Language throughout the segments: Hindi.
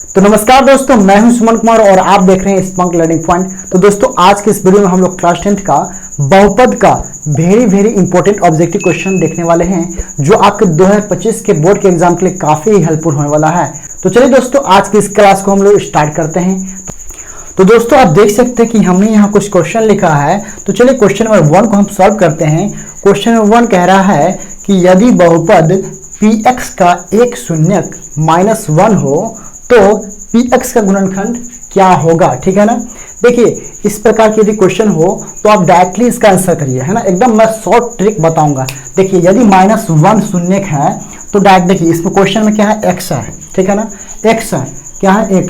तो नमस्कार दोस्तों, मैं हूं सुमन कुमार और आप देख रहे हैं स्पंक लर्निंग पॉइंट। तो दोस्तों, आज के इस वीडियो में हम लोग क्लास 10th का बहुपद का वेरी इंपॉर्टेंट ऑब्जेक्टिव क्वेश्चन देखने वाले हैं, जो आपके 2025 के बोर्ड के एग्जाम के लिए काफी हेल्पफुल होने वाला है। तो चलिए दोस्तों, आज की इस क्लास को हम लोग स्टार्ट करते हैं। तो दोस्तों, आप देख सकते हैं कि हमने यहाँ कुछ क्वेश्चन लिखा है। तो चलिए क्वेश्चन नंबर 1 को हम सॉल्व करते हैं। क्वेश्चन नंबर 1 कह रहा है कि यदि बहुपद px का एक शून्यक -1 हो तो px का गुणनखंड क्या होगा। ठीक है ना। देखिए, इस प्रकार की यदि क्वेश्चन हो तो आप डायरेक्टली इसका आंसर करिए, है ना। एकदम मैं शॉर्ट ट्रिक बताऊंगा। देखिए, यदि -1 शून्यक है तो डायरेक्ट देखिए, इसमें क्वेश्चन में क्या है, x है। ठीक है ना, x है, क्या है,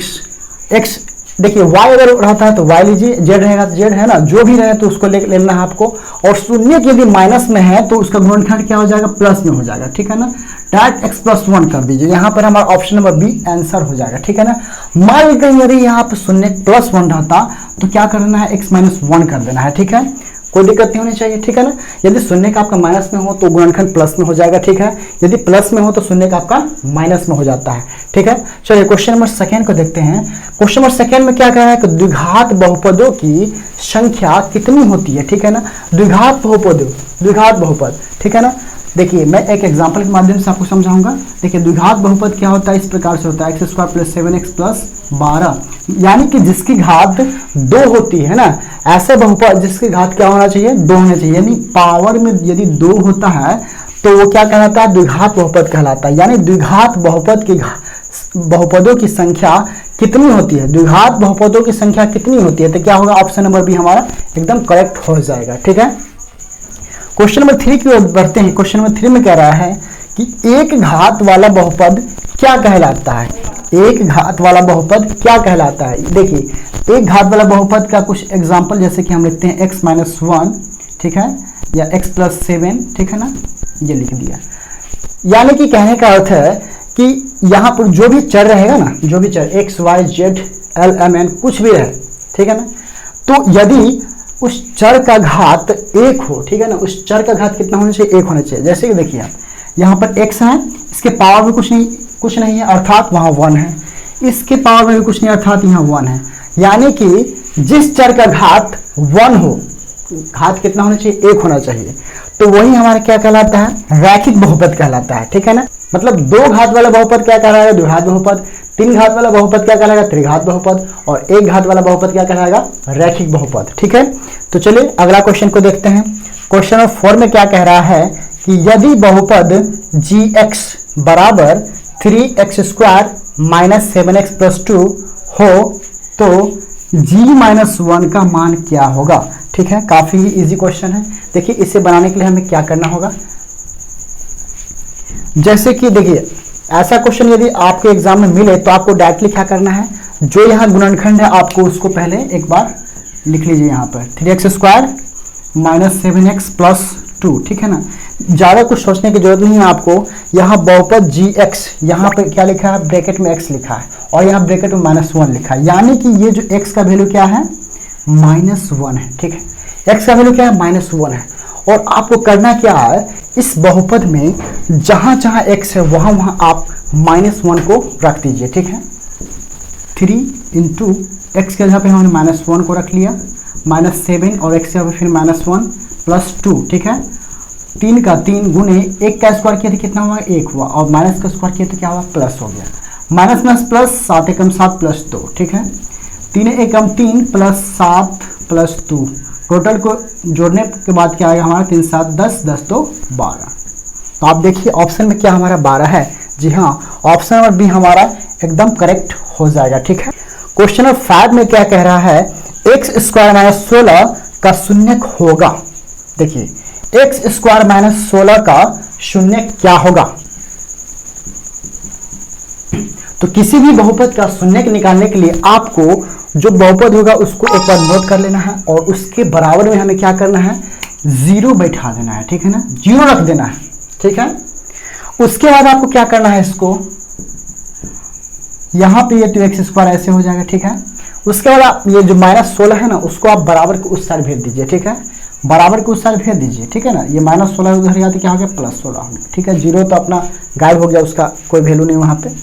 x। देखिए, y अगर रहता है तो y लीजिए, z रहेगा तो z, है ना। जो भी रहे तो उसको लेना है आपको। और शून्य यदि माइनस में है तो उसका गुणनखंड क्या हो जाएगा, प्लस में हो जाएगा। ठीक है ना, डायरेक्ट x+1 कर दीजिए। यहाँ पर हमारा ऑप्शन नंबर बी आंसर हो जाएगा। ठीक है ना। मान लीजिए यदि यहाँ पर शून्य +1 रहता तो क्या करना है, x-1 कर देना है। ठीक है, कोई दिक्कत नहीं होनी चाहिए। ठीक है ना। यदि शून्य का आपका माइनस में हो तो गुणनखंड प्लस में हो जाएगा। ठीक है, यदि प्लस में हो तो शून्य का आपका माइनस में हो जाता है। ठीक है, चलिए क्वेश्चन नंबर 2 को देखते हैं। क्वेश्चन नंबर 2 में क्या कह रहा है कि द्विघात बहुपदों की संख्या कितनी होती है। ठीक है ना, द्विघात बहुपद। ठीक है ना। देखिए, मैं एक एग्जांपल के माध्यम से आपको समझाऊंगा। देखिए, द्विघात बहुपद क्या होता है, इस प्रकार से होता है, x² + 7x + 12, यानी कि जिसकी घात 2 होती है ना, ऐसे बहुपद जिसकी घात क्या होना चाहिए, 2 होना चाहिए। यानी पावर में यदि 2 होता है तो वो क्या कहलाता है, द्विघात बहुपद कहलाता है। यानी द्विघात बहुपदों की संख्या कितनी होती है, द्विघात बहुपदों की संख्या कितनी होती है, तो क्या होगा, ऑप्शन नंबर बी हमारा एकदम करेक्ट हो जाएगा। ठीक है, क्वेश्चन नंबर 3 की ओर बढ़ते हैं। क्वेश्चन नंबर 3 में कह रहा है कि एक घात वाला बहुपद क्या कहलाता है। एक घात वाला बहुपद क्या कहलाता है। देखिए, एक घात वाला बहुपद का कुछ एग्जांपल जैसे कि हम लिखते हैं x-1, ठीक है, या x+7, ठीक है ना, ये लिख दिया। यानी कि कहने का अर्थ है कि यहाँ पर जो भी चर रहेगा ना, जो भी चर x, y, z, l, m, n कुछ भी रहे, ठीक है ना, तो यदि उस चर का घात 1 हो, ठीक है ना, उस चर का घात कितना होना चाहिए, 1 होना चाहिए। जैसे कि देखिए, आप यहाँ पर x है, इसके पावर में कुछ नहीं है, अर्थात वहाँ 1 है। इसके पावर में भी कुछ नहीं, अर्थात यहाँ 1 है। यानी कि जिस चर का घात 1 हो, घात कितना होना चाहिए, 1 होना चाहिए, तो वही हमारा क्या कहलाता है, रैखिक बहुपद कहलाता है। ठीक है ना। मतलब 2 घात वाला बहुपद क्या कहलाएगा, द्विघात बहुपद। 3 घात वाला बहुपद क्या कहलाएगा, त्रिघात बहुपद। और 1 घात वाला बहुपद क्या कहलाएगा, रैखिक बहुपद। ठीक है, तो चलिए अगला क्वेश्चन को देखते हैं। क्वेश्चन नंबर 4 में क्या कह रहा है कि यदि बहुपद gx बराबर 3x² - 7x + 2 हो तो g-1 का मान क्या होगा। ठीक है, काफी ही इजी क्वेश्चन है। देखिए, इसे बनाने के लिए हमें क्या करना होगा। जैसे कि देखिए, ऐसा क्वेश्चन यदि आपके एग्जाम में मिले तो आपको डायरेक्टली क्या करना है, जो यहाँ गुणनखंड है आपको उसको पहले एक बार लिख लीजिए। यहाँ पर 3x² - 7x + 2, ठीक है ना। ज़्यादा कुछ सोचने की जरूरत नहीं है आपको। यहाँ बहुपद gx, यहाँ पर क्या लिखा है, ब्रैकेट में x लिखा है और यहाँ ब्रैकेट में -1 लिखा है। यानी कि ये जो x का वैल्यू क्या है, -1 है। ठीक है, x का वैल्यू क्या है, -1 है। और आपको करना क्या है, इस बहुपद में जहाँ जहाँ x है वहाँ आप -1 को रख दीजिए। ठीक है, 3 × x के जगह पे हमने -1 को रख लिया, -7 और x के जगह पे फिर -1 + 2। ठीक है, 3 का 3 गुने 1 का स्क्वायर किया तो कितना हुआ, 1 हुआ, और माइनस का स्क्वायर किया तो क्या हुआ, प्लस हो गया। माइनस प्लस प्लस, 7 एकम 7 + 2। ठीक है, 3 एकम 3 + 7 + 2, टोटल को जोड़ने के बाद क्या आएगा हमारा, 3 7 10, 10 2 12। तो आप देखिए ऑप्शन में क्या हमारा 12 है। जी हाँ, ऑप्शन नंबर बी हमारा एकदम करेक्ट हो जाएगा। ठीक है, क्वेश्चन नंबर 5 में क्या कह रहा है, x² - 16 का शून्यक होगा। देखिए, x² - 16 का शून्यक क्या होगा। तो किसी भी बहुपद का शून्यक निकालने के लिए आपको जो बहुपद होगा उसको एक बार नोट कर लेना है और उसके बराबर में हमें क्या करना है, 0 बैठा देना है। ठीक है ना, 0 रख देना है। ठीक है, उसके बाद आपको क्या करना है, इसको यहाँ पे ये तो x² ऐसे हो जाएगा। ठीक है, उसके बाद आप ये जो -16 है ना, उसको आप बराबर के उस साइड भेज दीजिए। ठीक है, बराबर के उस साइड भेज दीजिए। ठीक है ना, ये -16 उधर गया तो क्या हो गया, +16 हो गया। ठीक है, 0 तो अपना गायब हो गया, उसका कोई वैल्यू नहीं वहाँ पे।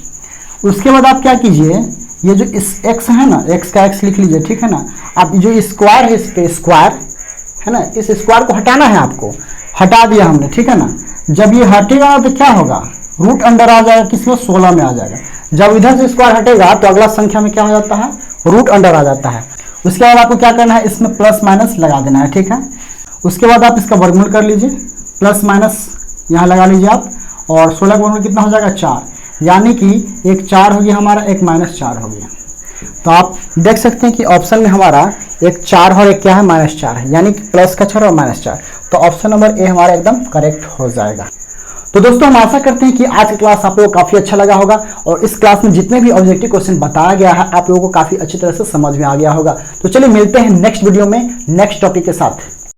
उसके बाद आप क्या कीजिए, ये जो इस x है ना, x का x लिख लीजिए, ठीक है ना। आप जो स्क्वायर है, इस पे स्क्वायर है ना, इस स्क्वायर को हटाना है आपको, हटा दिया हमने, ठीक है ना। जब ये हटेगा ना तो क्या होगा, रूट अंडर आ जाएगा, किसी में 16 में आ जाएगा। जब इधर से स्क्वायर हटेगा तो अगला संख्या में क्या हो जाता है, रूट अंडर आ जाता है। उसके बाद आपको क्या करना है, इसमें प्लस माइनस लगा देना है, ठीक है। उसके बाद आप इसका वर्गमूल कर लीजिए, प्लस माइनस यहाँ लगा लीजिए आप, और 16 का वर्गमूल कितना हो जाएगा, 4, यानी कि एक 4 हो गया हमारा, एक -4 हो गया। तो आप देख सकते हैं कि ऑप्शन में हमारा एक 4 और एक क्या है, -4 है, यानी कि प्लस का 4 और -4। तो ऑप्शन नंबर ए हमारा एकदम करेक्ट हो जाएगा। तो दोस्तों हम आशा करते हैं कि आज की क्लास आप लोगों को काफी अच्छा लगा होगा, और इस क्लास में जितने भी ऑब्जेक्टिव क्वेश्चन बताया गया है आप लोगों को काफी अच्छी तरह से समझ में आ गया होगा। तो चलिए मिलते हैं नेक्स्ट वीडियो में नेक्स्ट टॉपिक के साथ।